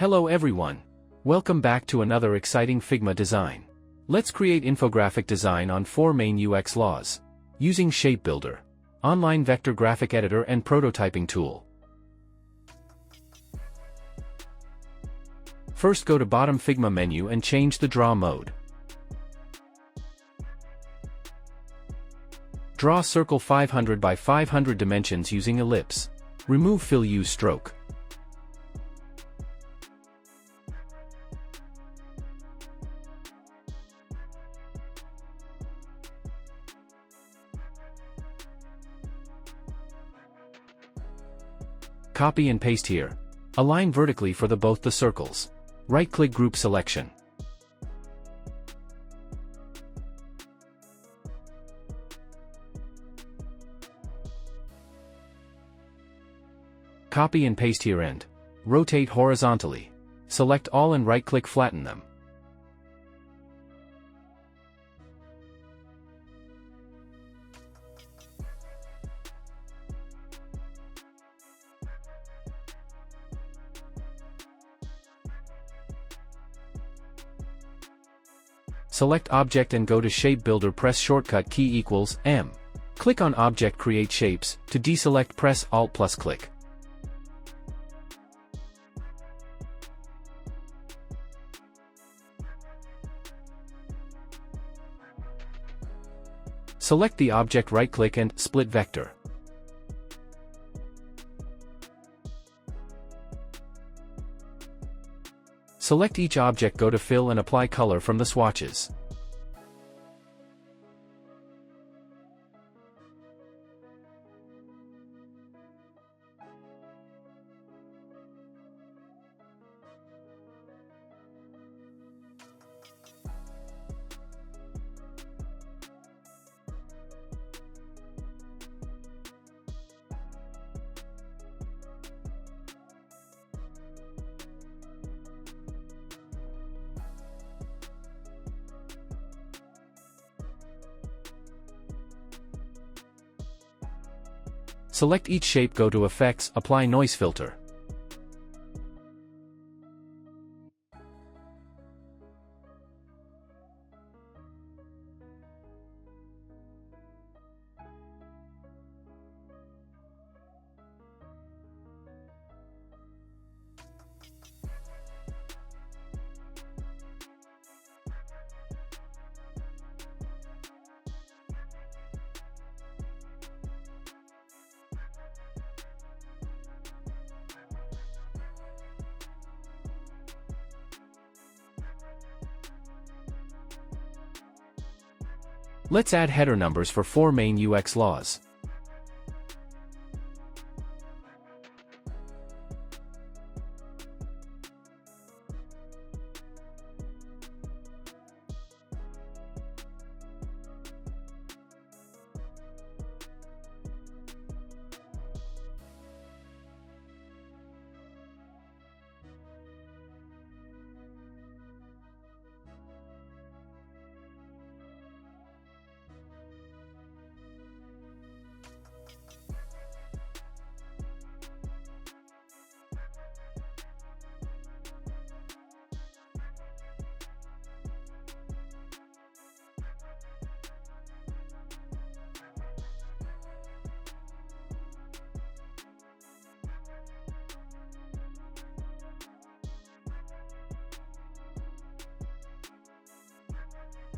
Hello everyone. Welcome back to another exciting Figma design. Let's create infographic design on 4 main UX laws. Using Shape Builder, Online Vector Graphic Editor and Prototyping Tool. First go to bottom Figma menu and change the Draw mode. Draw circle 500 by 500 dimensions using ellipse. Remove fill, use stroke. Copy and paste here. Align vertically for both the circles. Right-click Group Selection. Copy and paste here and rotate horizontally. Select all and right-click Flatten them. Select Object and go to Shape Builder, press shortcut key = M. Click on Object, create shapes. To deselect, press Alt plus click. Select the object, right-click and Split Vector. Select each object, go to Fill and apply color from the swatches. Select each shape, go to Effects, apply Noise Filter. Let's add header numbers for 4 main UX laws.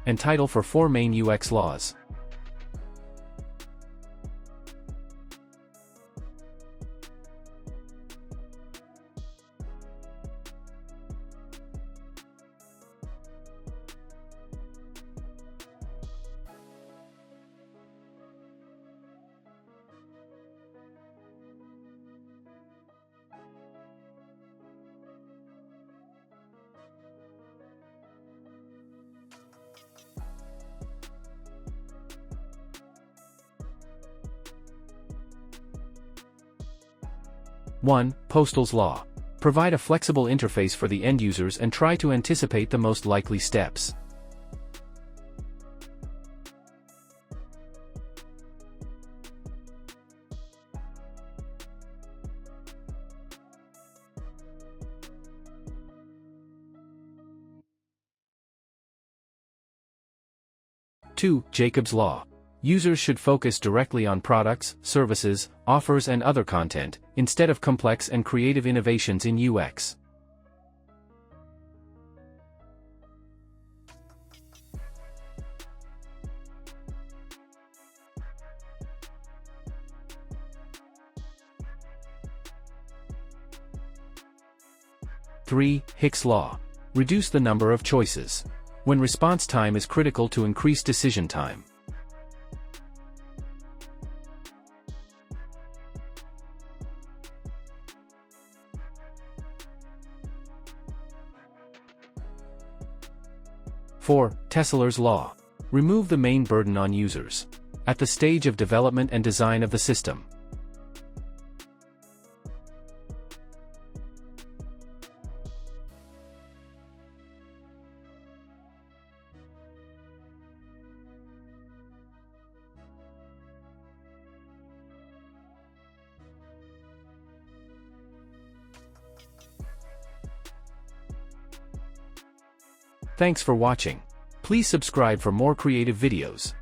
And title for 4 main UX laws. One, Postel's Law. Provide a flexible interface for the end users and try to anticipate the most likely steps. 2. Jacob's Law. Users should focus directly on products, services, offers and other content, instead of complex and creative innovations in UX. Three. Hick's Law. Reduce the number of choices. When response time is critical to increase decision time. Four. Tesler's Law. Remove the main burden on users at the stage of development and design of the system. Thanks for watching. Please subscribe for more creative videos.